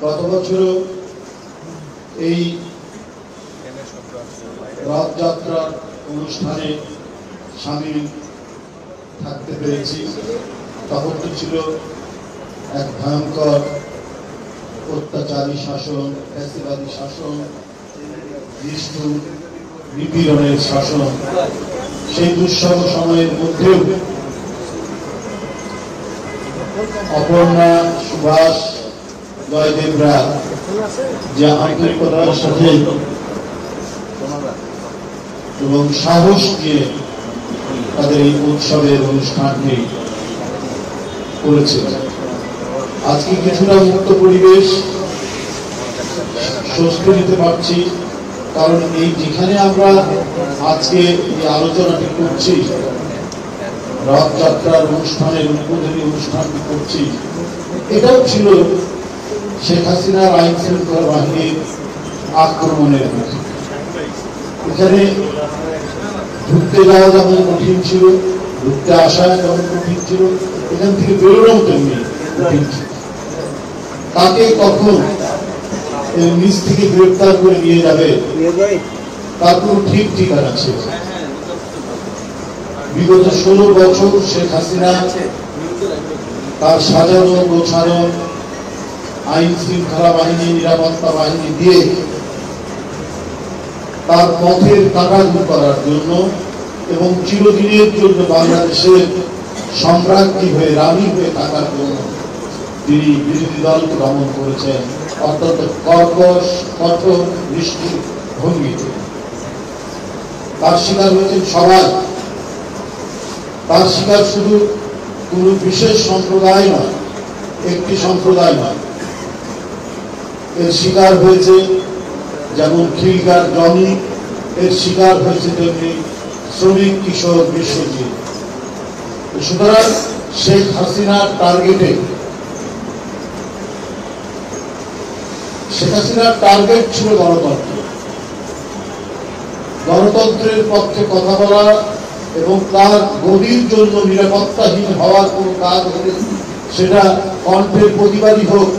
গত বছরও এই রথযাত্রার অনুষ্ঠানে সামিল থাকতে পেরেছি। তখন তো ছিল এক ভয়ঙ্কর অত্যাচারী শাসন, ফ্যাসিবাদী শাসন, নিষ্ঠুর নিপীড়নের শাসন। সেই দুঃসহ সময়ের মধ্যেও অপর্ণা, সুভাষ, জয়দেবরা যে আন্তরিকতার সাথে এবং সাহস দিয়ে তাদের এই উৎসবের অনুষ্ঠানটি করেছে। আজকে কিছুটা মুক্ত পরিবেশ স্বস্তি নিতে পারছি, কারণ এই যেখানে আমরা আজকে এই আলোচনাটি করছি, রথযাত্রার অনুষ্ঠানের উদ্বোধনী অনুষ্ঠানটি করছি, এটাও ছিল শেখ হাসিনার আইন শৃঙ্খলা বাহিনীর আক্রমণের মুখে। এখানে ঢুকতে যাওয়া যেমন কঠিন ছিল, ঢুকতে আসা যেমন কঠিন ছিল, এখান থেকে বেরোনোও তেমনি কঠিন ছিল। তাকে কখন নিজ থেকে গ্রেপ্তার করে নিয়ে যাবে তার কোনো ঠিক ঠিকানা ছিল। বিগত 16 বছর শেখ হাসিনা তার সাজানো গোছানো আইন শৃঙ্খলা বাহিনী, নিরাপত্তা বাহিনী দিয়ে তার পথের কাটা দূর করার জন্য এবং চিরদিনের জন্য বাংলাদেশের সম্রাজ্ঞী হয়ে, রানী হয়ে থাকার জন্য তিনি বিরোধী দলকে দমন করেছেন অত্যন্ত কর্কশ, কঠোর, নিষ্ঠুর ভঙ্গিতে। তার শিকার হয়েছেন সবাই। তার শিকার শুধু কোন বিশেষ সম্প্রদায় নয়, একটি সম্প্রদায় নয়। এর শিকার হয়েছে যেমন খিলগার জনি, এর শিকার হয়েছে তেমনি শ্রমিক কিশোর বিশ্বজিৎ। সুতরাং শেখ হাসিনার টার্গেটে, শেখ হাসিনার টার্গেট ছিল গণতন্ত্র। গণতন্ত্রের পক্ষে কথা বলা এবং তার গদির জন্য নিরাপত্তাহীন হওয়ার কোনো কাজ হলে সেটা কণ্ঠের প্রতিবাদী হোক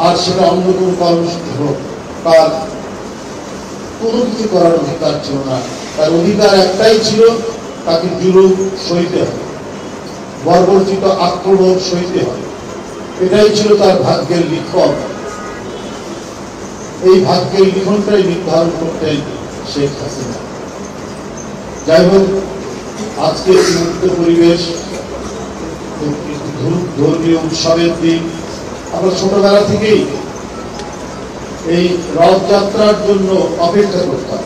আর সেটা অন্য কোনো কর্মসূচি হোক, তার কোনো কিছু করার অধিকার ছিল না। তার অধিকার একটাই ছিল, তাকে জুলুম সইতে হবে, বর্বরচিত আক্রমণ সইতে হবে। এটাই ছিল তার ভাগ্যের লিখন। এই ভাগ্যের লিখনটাই নির্ধারণ করতেন শেখ হাসিনা। যাই হোক, আজকে মুক্ত পরিবেশ, ধর্মীয় উৎসবের দিন। আমরা ছোটবেলা থেকেই এই রথযাত্রার জন্য অপেক্ষা করতাম,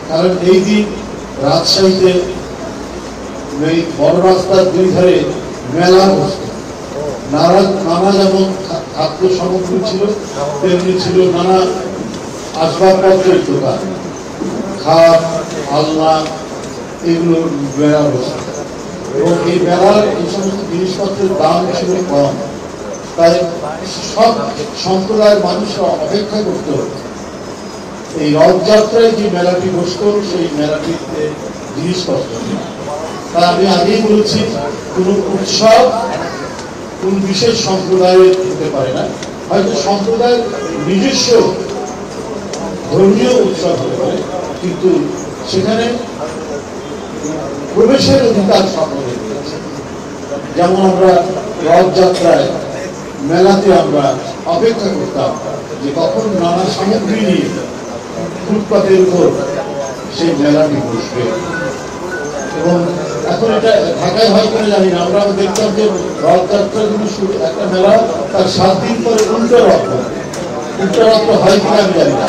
কারণ এই দিন রাজশাহীতে এই বড় রাস্তার দুই ধারে মেলা বসত। নানা যেমন খাদ্য সামগ্রী ছিল, তেমনি ছিল নানা আসবাবপত্রের দোকান, খাট, আলনা, এগুলো মেলা বসত। এবং এই মেলার এই সমস্ত জিনিসপত্রের দাম ছিল কম, তাই সব সম্প্রদায়ের মানুষরা অপেক্ষা করত এই রথযাত্রায় যে মেলাটি বসত, সেই মেলাটিতে জিনিসপত্র। তাই আমি আগেই বলেছি, কোন উৎসব কোন বিশেষ সম্প্রদায়ের হতে পারে না। হয়তো সম্প্রদায়ের নিজস্ব ধর্মীয় উৎসব হতে পারে, কিন্তু সেখানে প্রবেশের অধিকার সকলের রয়েছে। যেমন আমরা রথযাত্রায় মেলাতে আমরা অপেক্ষা করতাম যে কখন নানা সামগ্রী নিয়ে ফুটপাতের উপর সেই মেলাটি বসবে। এবং এখন এটা ঢাকায় হয় কিনা জানি না, আমরা দেখতাম যে রথযাত্রার জন্য একটা মেলা, তার 7 দিন পরে উল্টো রথ হয় কিনা আমি জানি না।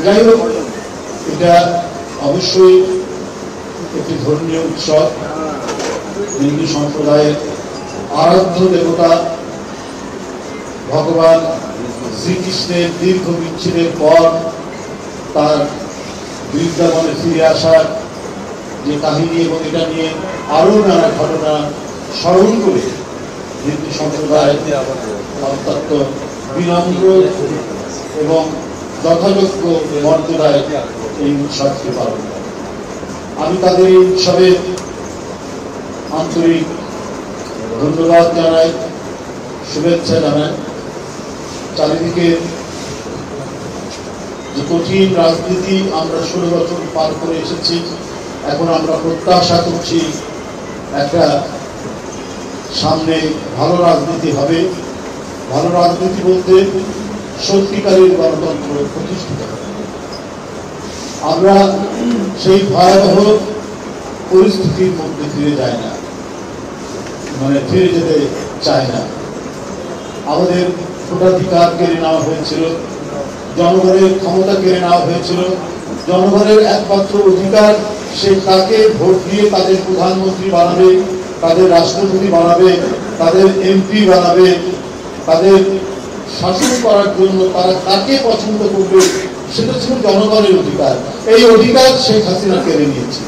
যাই হোক, এটা অবশ্যই একটি ধর্মীয় উৎসব। হিন্দু সম্প্রদায়ের আরাধ্য দেবতা ভগবান শ্রীকৃষ্ণের দীর্ঘ বিচ্ছেদের পর তার বৃন্দাবনে ফিরে আসার যে কাহিনী, এবং এটা নিয়ে আরো নানা ঘটনা স্মরণ করে হিন্দু সম্প্রদায় অত্যন্ত বিনম্র এবং যথাযোগ্য মর্যাদায় এই উৎসবকে পালন করে। আমি তাদের এই উৎসবের আন্তরিক ধন্যবাদ জানাই। শুভেচ্ছা জানাই। চারিদিকে যে কঠিন রাজনীতি আমরা 16 বছর পার করে এসেছি, এখন আমরা প্রত্যাশা করছি একটা সামনে ভালো রাজনীতি হবে। ভালো রাজনীতি বলতে সত্যিকারের গণতন্ত্র প্রতিষ্ঠিত হবে। আমরা সেই ভয়াবহ পরিস্থিতির মধ্যে ফিরে যাই না, ফিরে যেতে চাই না। আমাদের ভোটাধিকার কেড়ে নেওয়া হয়েছিল, জনগণের ক্ষমতা কেড়ে নেওয়া হয়েছিল। জনগণের একমাত্র অধিকার সে তাকে ভোট দিয়ে তাদের প্রধানমন্ত্রী বানাবে, তাদের রাষ্ট্রপতি বানাবে, তাদের এমপি বানাবে, তাদের শাসন করার জন্য তারা কাকে পছন্দ করবে সেটা ছিল জনগণের অধিকার। এই অধিকার শেখ হাসিনা কেড়ে নিয়েছে।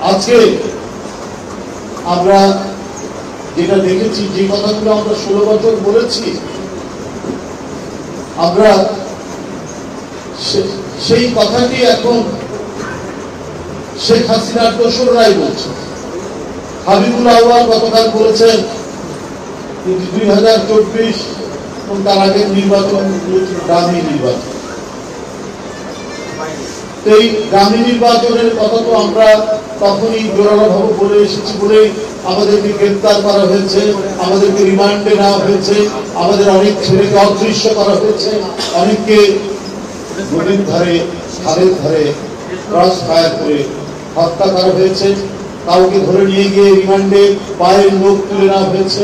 আজকে আমরা যেটা দেখেছি, যে কথাগুলো আমরা 16 বছর বলেছি, আমরা সেই কথাটি এখন শেখ হাসিনার দোসররাই বলছে। হাবিবুল আউয়াল গতকাল বলেছেন 2024 এবং তার আগের নির্বাচন দামি নির্বাচন। এই দামি নির্বাচনের কথা তো আমরা তখনই জোরালোভাবে বলে এসেছি বলেই আমাদেরকে গ্রেপ্তার করা হয়েছে, আমাদেরকে রিমান্ডে নেওয়া হয়েছে, আমাদের অনেক ছেলেকে অদৃশ্য করা হয়েছে, অনেককে নদীর ধারে খালের ধারে ক্রস ফায়ার করে হত্যা করা হয়েছে। কাউকে ধরে নিয়ে গিয়ে রিমান্ডে পায়ের লোক তুলে নেওয়া হয়েছে,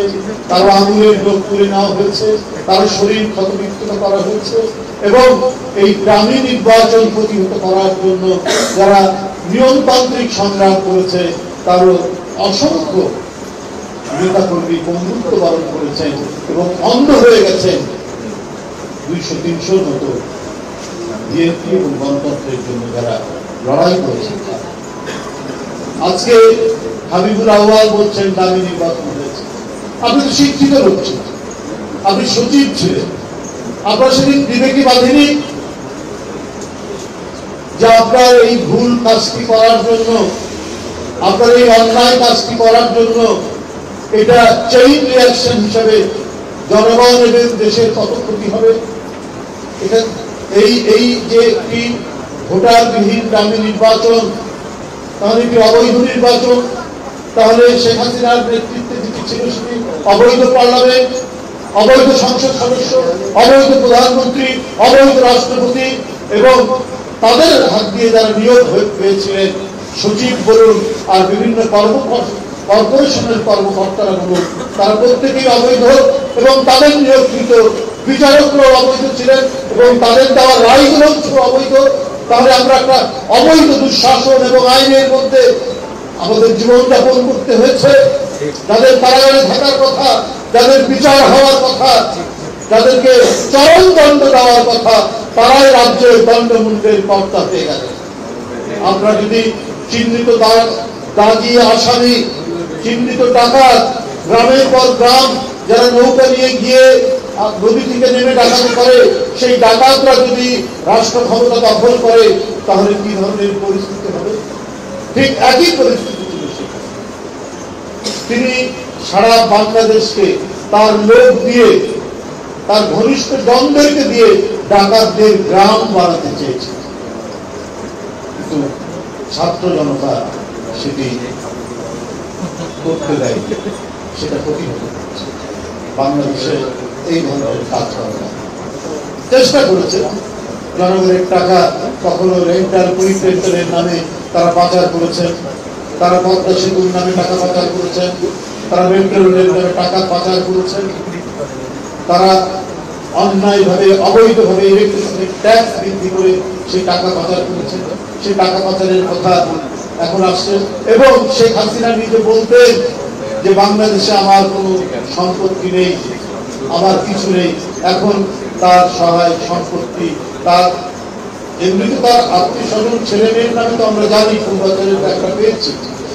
কারো আঙুলের লোক তুলে নেওয়া হয়েছে, কারো শরীর ক্ষতবিক্ষত করা হয়েছে। এবং এই গ্রামীণ নির্বাচন প্রতিহত করার জন্য যারা নিয়মতান্ত্রিক সংগ্রাম করেছে তারও অসংখ্য নেতাকর্মী বন্ধুত্ব বরণ করেছেন এবং অন্ধ হয়ে গেছেন 200-300 মতো বিএনপি এবং গণতন্ত্রের জন্য যারা লড়াই করেছেন। আজকে হাবিবুল আউয়াল বলছেন দামি নির্বাচন হয়েছে। আপনি তো শিক্ষিত লোক ছিলেন, আপনি সচিব ছিলেন, আপনার সেদিন বিবেকে বাঁধেনি যে আপনার এই ভুল কাজটি করার জন্য, আপনার এই অন্যায় কাজটি করার জন্য এটা চেইন রিঅ্যাকশন হিসাবে জনগণ এবং দেশের কত ক্ষতি হবে। এটা এই যে একটি ভোটারবিহীন দামি নির্বাচন, তাহলে কি অবৈধ নির্বাচন? তাহলে শেখ হাসিনার নেতৃত্বে যেটি ছিল সেটি অবৈধ পার্লামেন্ট, অবৈধ সংসদ সদস্য, অবৈধ প্রধানমন্ত্রী, অবৈধ রাষ্ট্রপতি এবং তাদের হাত দিয়ে যারা নিয়োগ হয়েছিলেন, সচিব বলুন আর বিভিন্ন কর্পোরেশনের কর্মকর্তারা বলুন, তারা প্রত্যেকেই অবৈধ এবং তাদের নিয়োগকৃত বিচারকরাও অবৈধ ছিলেন এবং তাদের দেওয়া রায়গুলো ছিল অবৈধ। তাহলে আমরা একটা অবৈধ দুঃশাসন এবং আইনের মধ্যে আমাদের জীবনযাপন করতে হয়েছে। যাদের কারাগারে থাকার কথা, যাদের বিচার হওয়ার কথা, যাদেরকে চরম দণ্ড দেওয়ার কথা, তারাই রাজ্যের দণ্ডমূল্যের কর্তা পেয়ে গেছে। আমরা যদি চিহ্নিত দাগি আসামি, চিহ্নিত ডাকাত, গ্রামের পর গ্রাম যারা নৌকা নিয়ে গিয়ে নদী থেকে নেমে ডাকাতি করে, সেই ডাকাতরা যদি রাষ্ট্র ক্ষমতা দখল করে তাহলে কি ধরনের পরিস্থিতি হবে? ঠিক একই পরিস্থিতি ছিল সেখানে। তিনি সারা বাংলাদেশকে তার লোক দিয়ে, তার ঘনিষ্ঠ জনদেরকে দিয়ে ডাকাতদের গ্রাম বানাতে চেয়েছেন, কিন্তু ছাত্র জনতা সেটি করতে দেয়, সেটা প্রতিহত করছে। বাংলাদেশে এই ধরনের কাজ করা চেষ্টা করেছে। জনগণের টাকা কখনো রেন্টাল পরিপ্রেক্ষের নামে তারা পাচার করেছেন, তারা পদ্মা সেতুর নামে টাকা পাচার করেছেন, তারা মেট্রো রেলের নামে টাকা পাচার করেছেন, তারা অন্যায়ভাবে অবৈধভাবে ইলেকট্রিসিটি ট্যাক্স বৃদ্ধি করে সেই টাকা পাচার করেছেন। সেই টাকা পাচারের কথা এখন আসছে। এবং শেখ হাসিনা নিজে বলতেন যে বাংলাদেশে আমার কোনো সম্পত্তি নেই, আমার কিছু নেই। এখন তার সহায় সম্পত্তি, তার এমনিতে তার আত্মীয় স্বজন ছেলে মেয়ের নামে তো আমরা জানি পূর্বাচারের একটা পেয়েছি।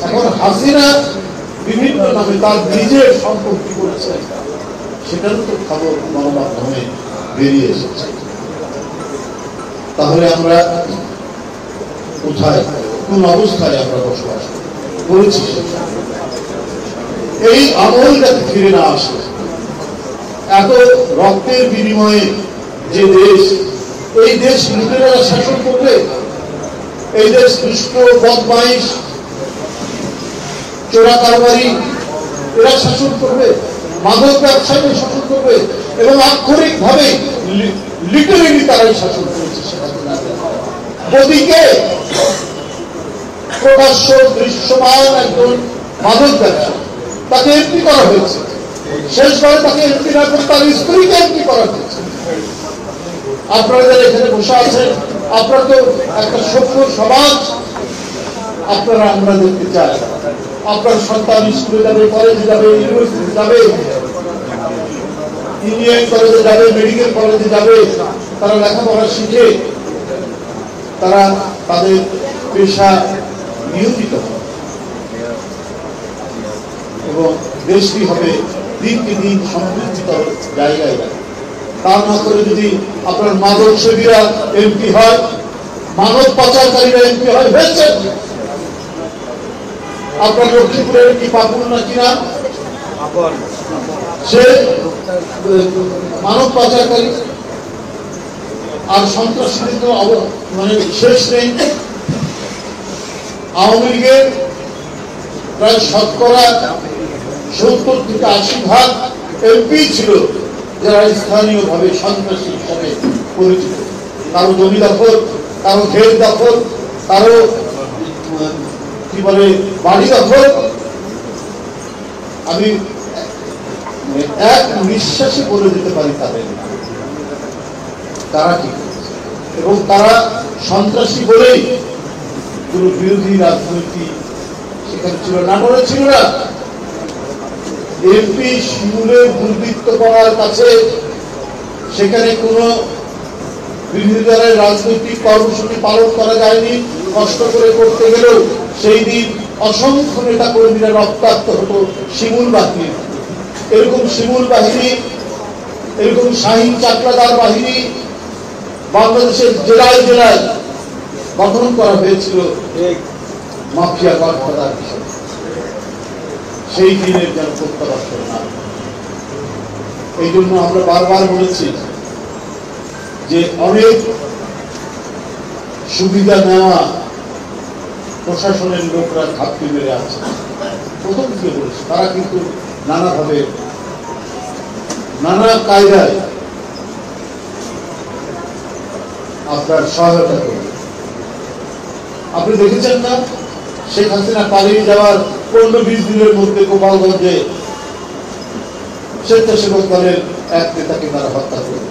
এখন হাসিনা বিভিন্ন নামে তার নিজের সম্পত্তি করেছে, সেটারও তো খবর গণমাধ্যমে বেরিয়ে এসেছে। তাহলে আমরা কোথায়, কোন অবস্থায় আমরা বসবাস করেছি? এই আমল যাতে ফিরে না আসে। এত রক্তের বিনিময়ে যে দেশ, এই দেশ লুটেরা শাসন করবে, এই দেশ দুষ্ট বদমাইশ চোরা কারবারি এরা শাসন করবে, মাদক ব্যবসায়ী শাসন করবে, এবং আক্ষরিক ভাবে লিটারেলি তারাই শাসন করেছে। মোদীকে প্রকাশ্য দৃশ্যমান একজন মাদক ব্যবসায়ী, তাকে এমপি করা হয়েছে। শেষবারে তাকে এমপি না করে তার স্ত্রীকে এমপি করা হয়েছে। আপনারা যারা এখানে বসে আছেন, আপনারা তো একটা সভ্য সমাজ আপনারা আমরা দেখতে চাই। আপনার সন্তান স্কুলে যাবে, কলেজে যাবে, ইউনিভার্সিটি যাবে, ইঞ্জিনিয়ারিং কলেজে যাবে, মেডিকেল কলেজে যাবে, তারা লেখাপড়া শিখে তারা তাদের পেশা নিয়োজিত হবে এবং দেশটি হবে দিনকে দিন সমৃদ্ধিতর জায়গায় যাবে। তা না করে যদি আপনার মাদক সেবীরা এমপি হয়, মানব পাচারকারীরা এমপি হয়, হয়েছে আপনার লক্ষ্মীপুরের কি পাপুর না কিনা, সে মানব পাচারকারী আর সন্ত্রাসীদের তো মানে শেষ নেই। আওয়ামী লীগের প্রায় 70-80% এমপি ছিল যারা স্থানীয়ভাবে সন্ত্রাসী হিসাবে পরিচিত। কারো জমি দখল, কারো ঘের দখল, কারো কি বলে বাড়ি দখল। আমি এক নিঃশ্বাসে বলে দিতে পারি তারা কি, এবং তারা সন্ত্রাসী বলেই কোন বিরোধী রাজনীতি সেখানে ছিল না, করে ছিল না। এমপি শিমুলের দুর্বৃত্ত করার কাছে সেখানে কোন বিরোধী দলের রাজনৈতিক কর্মসূচি পালন করা যায়নি। কষ্ট করে করতে গেলেও সেই দিন অসংখ্য নেতা কর্মীরা রক্তাক্ত হতো শিমুল বাহিনী। এরকম শিমুল বাহিনী, এরকম শাহীন চাকলাদার বাহিনী বাংলাদেশের জেলায় জেলায় গঠন করা হয়েছিল মাফিয়া গডফাদার হিসেবে। সেই দিনের যেন প্রত্যাবর্তন না। এই জন্য আমরা বারবার বলেছি যে অনেক সুবিধা নেওয়া প্রশাসনের লোকরা ঘাপটি মেরে আছে। প্রথম দিকে বলেছে তারা কিন্তু নানাভাবে নানা কায়দায় আপনার সহায়তা করবে। আপনি দেখেছেন না, শেখ হাসিনা পালিয়ে যাওয়ার 15-20 দিনের মধ্যে গোপালগঞ্জে স্বেচ্ছাসেবক দলের এক নেতাকে তারা হত্যা করবে।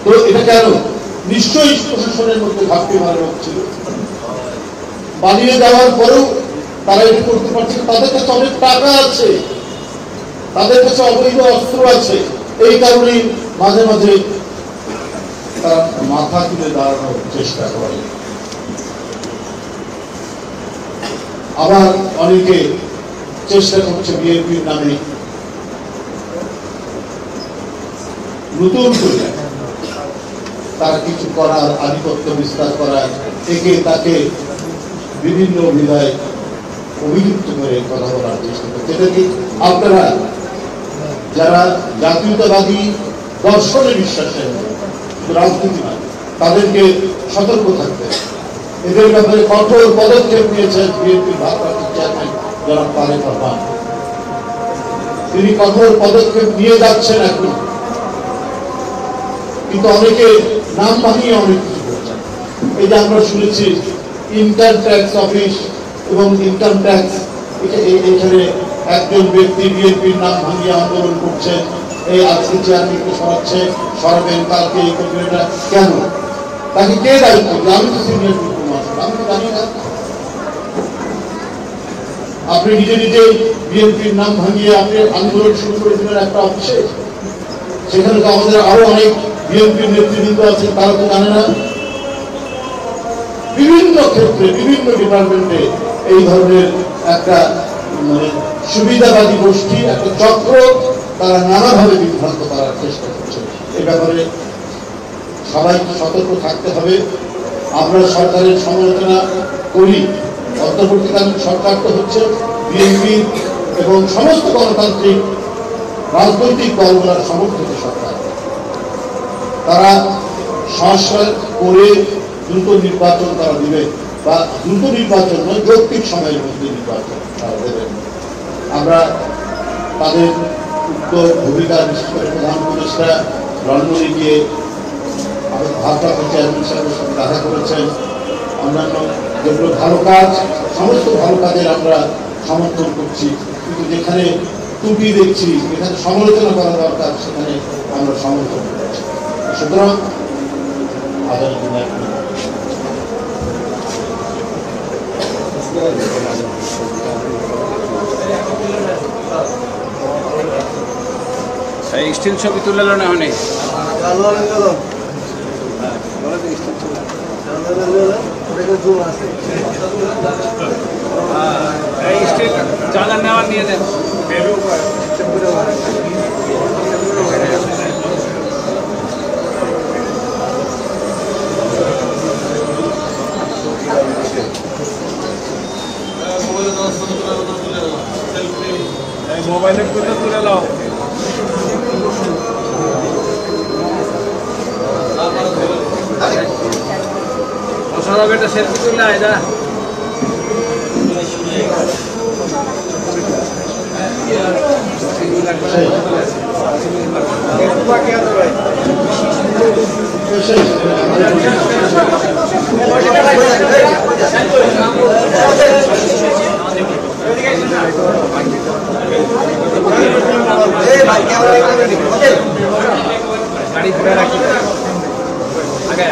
তো এটা কেন? নিশ্চয়ই প্রশাসনের মধ্যে ঘাপটি মারা লোক ছিল। পালিয়ে যাওয়ার পরেও তারা এটা করতে পারছে। তাদের কাছে অনেক টাকা আছে, তাদের কাছে অবৈধ অস্ত্র আছে। এই কারণেই মাঝে মাঝে তারা মাথা তুলে দাঁড়ানোর চেষ্টা করে। আবার অনেকে চেষ্টা করছে বিএনপির নামে নতুন করে তারা কিছু করার, আধিপত্য বিস্তার করার, একে তাকে বিভিন্ন অভিধায় অভিযুক্ত করে কথা বলার চেষ্টা করছে। এটা কি আপনারা যারা জাতীয়তাবাদী দর্শনে বিশ্বাসী রাজনীতি নয়, তাদেরকে সতর্ক থাকতে, এদের ব্যাপারে কঠোর পদক্ষেপ নিয়েছেন বিএনপির ভারপ্রাপ্ত চেয়ারম্যান জনাব তারেক রহমান। তিনি কঠোর পদক্ষেপ নিয়ে যাচ্ছেন এখন, কিন্তু অনেকে নাম ভাঙিয়ে অনেক কিছু করছেন। এই যে আমরা শুনেছি ইনকাম ট্যাক্স অফিস এবং ইনকাম ট্যাক্স, এখানে একজন ব্যক্তি বিএনপির নাম ভাঙিয়ে আন্দোলন করছেন। এই আজকে চেয়ারম্যানকে সরাচ্ছে, সরাবেন, কালকে এই করবেন। এটা কেন? তাকে কে দায়িত্ব? আমি তো সিনিয়র আমি তো জানি না। আপনি নিজে নিজে বিএনপির নাম ভাঙিয়ে আপনি আন্দোলন শুরু করেছিলেন একটা অফিসে। সেখানে তো আমাদের আরো অনেক বিএনপির নেতৃবৃন্দ আছেন, তারা তো জানে না। বিভিন্ন ক্ষেত্রে বিভিন্ন ডিপার্টমেন্টে এই ধরনের একটা মানে সুবিধাবাদী গোষ্ঠী, একটা চক্র, তারা নানাভাবে বিভ্রান্ত করার চেষ্টা করছে। এ ব্যাপারে সবাইকে সতর্ক থাকতে হবে। আমরা সরকারের সমালোচনা করি, অন্তর্বর্তীকালীন সরকার তো হচ্ছে বিএনপি এবং সমস্ত গণতান্ত্রিক রাজনৈতিক দলগুলোর সমর্থিত সরকার। তারা সংস্কার করে দ্রুত নির্বাচন তারা দিবে, বা দ্রুত নির্বাচন নয়, যৌক্তিক সময়ের মধ্যে নির্বাচন তারা দেবেন। আমরা তাদের উত্তর ভূমিকা, বিশেষ করে প্রধান উপদেষ্টা লন্ডনে গিয়ে ভারপ্রাপ্ত চেয়ারম্যান সাহেবের সাথে দেখা করেছেন। অন্যান্য যেগুলো ভালো কাজ, সমস্ত ভালো কাজের আমরা সমর্থন করছি, কিন্তু যেখানে ত্রুটি দেখছি, যেখানে সমালোচনা করা দরকার, সেখানে আমরা সমর্থন করছি। সুতরাং স্টিল ছবি তুলে না অনেক স্টিল চাঁদা নেওয়া নিয়ে দেন। মোবাইলের তুলে তুলে নাও। মশলা বেটা সেলফি তুলে আয় যা। গাড়ি ঘুরে রাখি আগে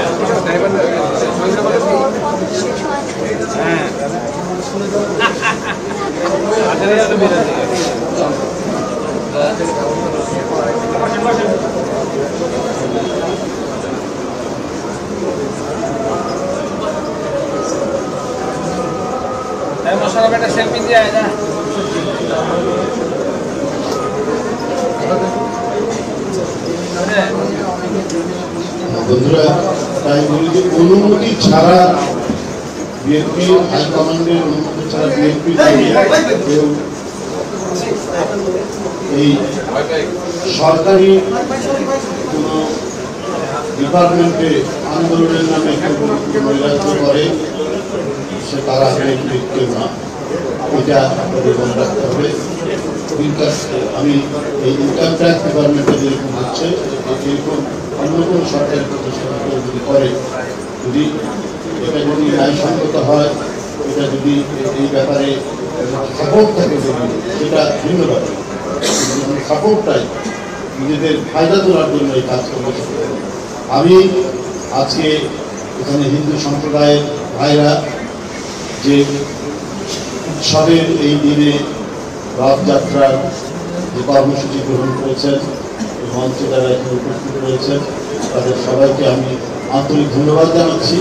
মশলা বেটা সেলফি দিয়ে আয় না। বন্ধুরা, তাই বলি যে অনুমতি ছাড়া, বিএনপি হাইকমান্ডের অনুমতি ছাড়া বিএনপি কেউ এই সরকারি কোন ডিপার্টমেন্টে আন্দোলনের নামে নৈরাজ্য করে, সে তারা কেউ না। এটা আপনাদের মনে রাখতে হবে। আমি এই ইনকাম ট্যাক্স ডিপার্টমেন্টে যেরকম হচ্ছে, এরকম অন্য কোনো সরকারি প্রতিষ্ঠান যদি করে, যদি এটা যদি ন্যায়সঙ্গত হয়, এটা যদি এই ব্যাপারে সাপোর্ট থাকে, যদি সেটা ভিন্ন ব্যাপার। সাপোর্টটাই নিজেদের ফায়দা তোলার জন্য এই কাজ করতে। আমি আজকে এখানে হিন্দু সম্প্রদায়ের ভাইরা যে উৎসবের এই দিনে রথযাত্রার যে কর্মসূচি গ্রহণ করেছেন, মঞ্চে তারা এখানে উপস্থিত রয়েছেন, তাদের সবাইকে আমি আন্তরিক ধন্যবাদ জানাচ্ছি।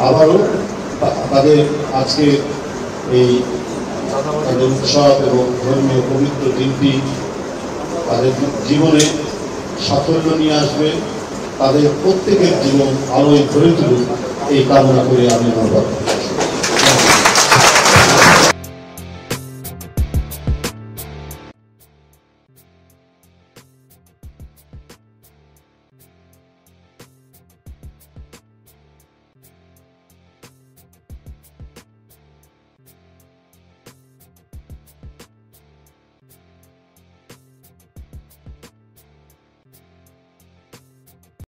আবারও তাদের আজকে এই তাদের উৎসব এবং ধর্মীয় পবিত্র দিনটি তাদের জীবনে সাফল্য নিয়ে আসবে, তাদের প্রত্যেকের জীবন আলোয় ভরে তুলুক, এই কামনা করে আমি ধন্যবাদ।